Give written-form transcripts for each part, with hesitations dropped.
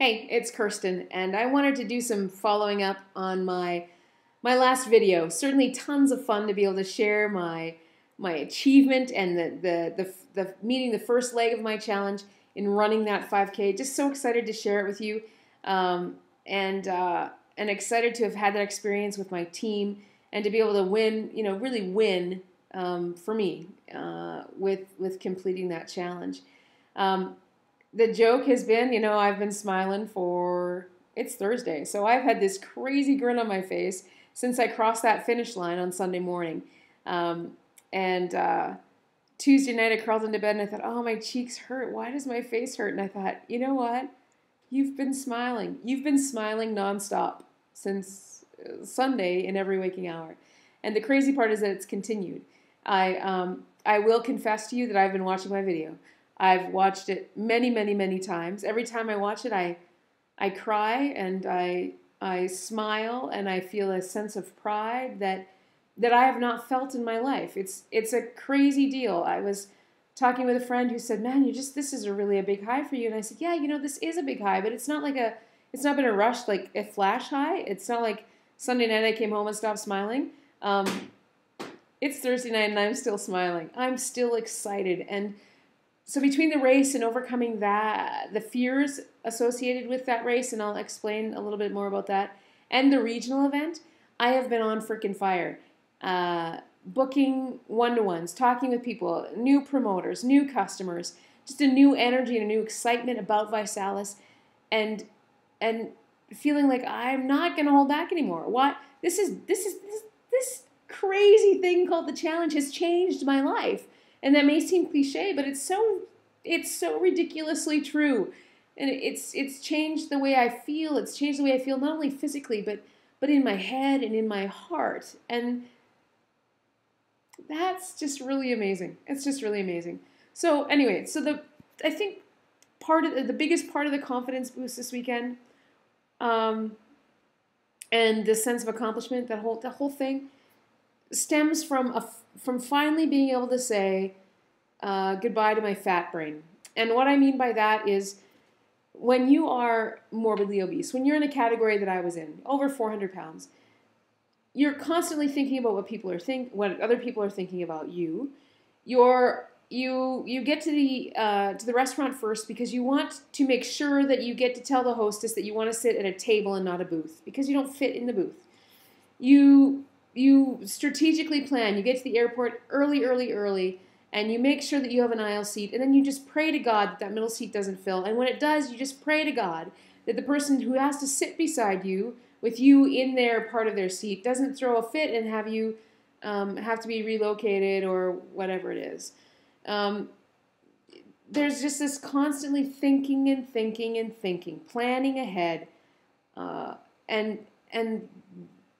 Hey, it's Kirsten, and I wanted to do some following up on my last video. Certainly tons of fun to be able to share my achievement and the meeting the first leg of my challenge in running that 5K. Just so excited to share it with you, and excited to have had that experience with my team and to be able to win, really win for me with completing that challenge. The joke has been, I've been smiling it's Thursday, so I've had this crazy grin on my face since I crossed that finish line on Sunday morning. Tuesday night I crawled into bed and I thought, oh, my cheeks hurt. Why does my face hurt? And I thought, you know what? You've been smiling. You've been smiling nonstop since Sunday in every waking hour. And the crazy part is that it's continued. I will confess to you that I've been watching my video. I've watched it many, many, many times. Every time I watch it, I cry and I smile and I feel a sense of pride that I have not felt in my life. It's a crazy deal. I was talking with a friend who said, "Man, this is really a big high for you." And I said, "Yeah, this is a big high, but it's not been a rush, like a flash high. It's not like Sunday night I came home and stopped smiling. It's Thursday night and I'm still smiling. I'm still excited." And so between the race and overcoming the fears associated with that race, and I'll explain a little bit more about that, and the regional event, I have been on freaking fire. Booking one-to-ones, talking with people, new promoters, new customers, just a new energy and a new excitement about ViSalus, and feeling like I'm not going to hold back anymore. This crazy thing called the challenge has changed my life. And that may seem cliche, but it's so ridiculously true. And it's changed the way I feel. It's changed the way I feel not only physically, but in my head and in my heart. And that's just really amazing. It's just really amazing. So anyway, I think the biggest part of the confidence boost this weekend, and the sense of accomplishment, the whole thing, stems from finally being able to say goodbye to my fat brain. And what I mean by that is when you are morbidly obese, when you're in a category that I was in, over 400 pounds, you're constantly thinking about what other people are thinking about you. You get to the restaurant first because you want to make sure that you get to tell the hostess that you want to sit at a table and not a booth because you don't fit in the booth. You strategically plan. You get to the airport early, and you make sure that you have an aisle seat, and then you just pray to God that middle seat doesn't fill. And when it does, you just pray to God that the person who has to sit beside you, with you in their part of their seat, doesn't throw a fit and have you have to be relocated or whatever it is. There's just this constantly thinking and thinking and thinking, planning ahead, and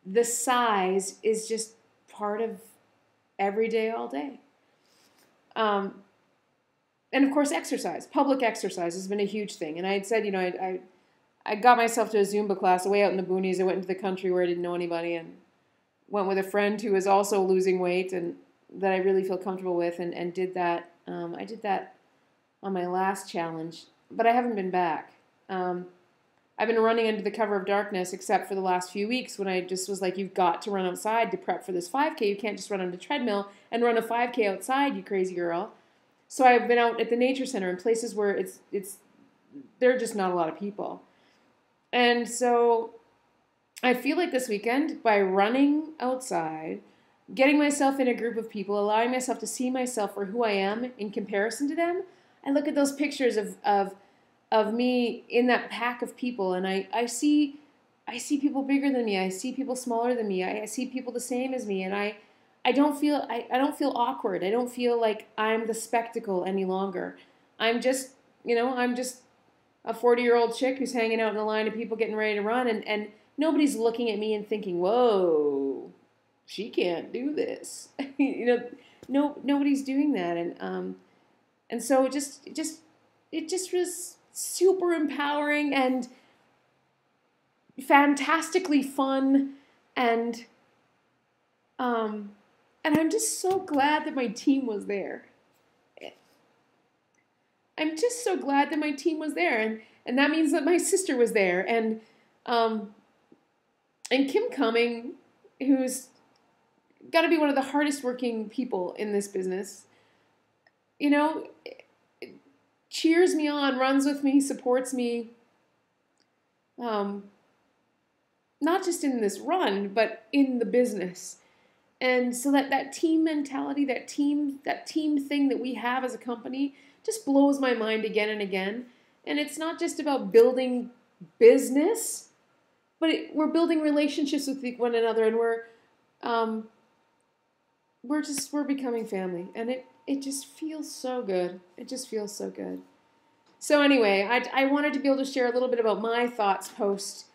the size is just part of every day, all day. And of course, exercise. Public exercise has been a huge thing. And I had said, I got myself to a Zumba class way out in the boonies. I went into the country where I didn't know anybody and went with a friend who was also losing weight and that I really feel comfortable with and did that. I did that on my last challenge, but I haven't been back. I've been running under the cover of darkness except for the last few weeks when I just was like, you've got to run outside to prep for this 5K. You can't just run on the treadmill and run a 5K outside, you crazy girl. So I've been out at the nature center in places where there are just not a lot of people. And so I feel like this weekend, by running outside, getting myself in a group of people, allowing myself to see myself for who I am in comparison to them, I look at those pictures of me in that pack of people, and I see people bigger than me. I see people smaller than me. I see people the same as me, and I don't feel awkward. I don't feel like I'm the spectacle any longer. I'm just a 40-year-old chick who's hanging out in a line of people getting ready to run, and nobody's looking at me and thinking, "Whoa, she can't do this." Nobody's doing that, and so it just was super empowering and fantastically fun, and I'm just so glad that my team was there. I'm just so glad that my team was there, And that means that my sister was there. And Kim Cumming, who's got to be one of the hardest working people in this business, you know, cheers me on, runs with me, supports me, not just in this run, but in the business. And so that team mentality, that team thing that we have as a company just blows my mind again and again. And it's not just about building business, but we're building relationships with one another, and we're becoming family, and it just feels so good. It just feels so good. So anyway, I wanted to be able to share a little bit about my thoughts post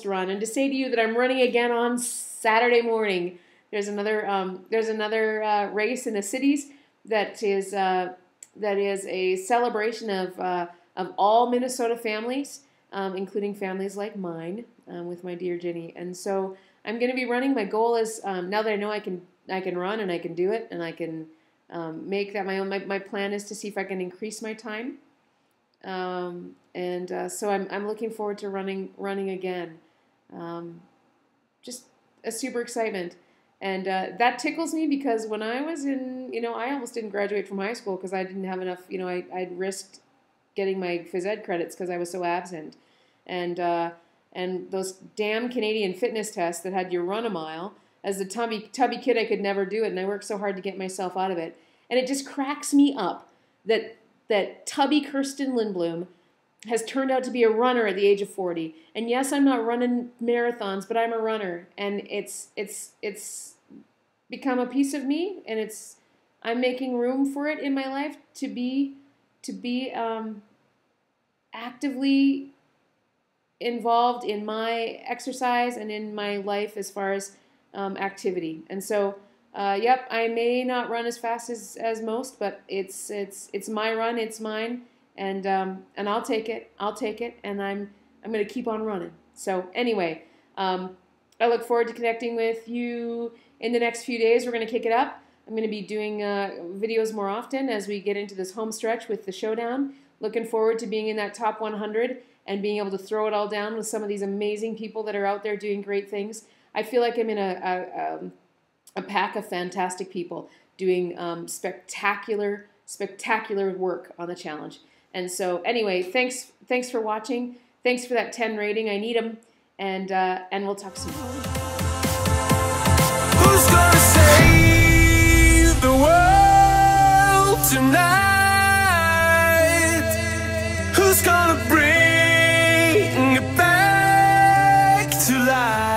run, and to say to you that I'm running again on Saturday morning. There's another race in the cities that is a celebration of all Minnesota families, including families like mine, with my dear Jenny. And so I'm going to be running. My goal is, now that I know I can run and I can do it and I can make that my own. My plan is to see if I can increase my time. So I'm looking forward to running again. Just a super excitement. And that tickles me because when I was in, I almost didn't graduate from high school because I didn't have enough, I'd risked getting my phys ed credits because I was so absent. And those damn Canadian fitness tests that had you run a mile, as a tubby kid, I could never do it, and I worked so hard to get myself out of it. And it just cracks me up that tubby Kirsten Lindblom has turned out to be a runner at the age of 40. And yes, I'm not running marathons, but I'm a runner, and it's become a piece of me, and I'm making room for it in my life to be actively involved in my exercise and in my life as far as activity. And so, yep, I may not run as fast as most, but it's my run, it's mine, and I'll take it, and I'm going to keep on running. So anyway, I look forward to connecting with you in the next few days. We're going to kick it up. I'm going to be doing videos more often as we get into this home stretch with the showdown. Looking forward to being in that top 100 and being able to throw it all down with some of these amazing people that are out there doing great things. I feel like I'm in a pack of fantastic people doing spectacular work on the challenge. And so anyway, thanks for watching. Thanks for that 10 rating. I need them. And we'll talk soon. Who's gonna save the world tonight? Who's gonna bring it back to life?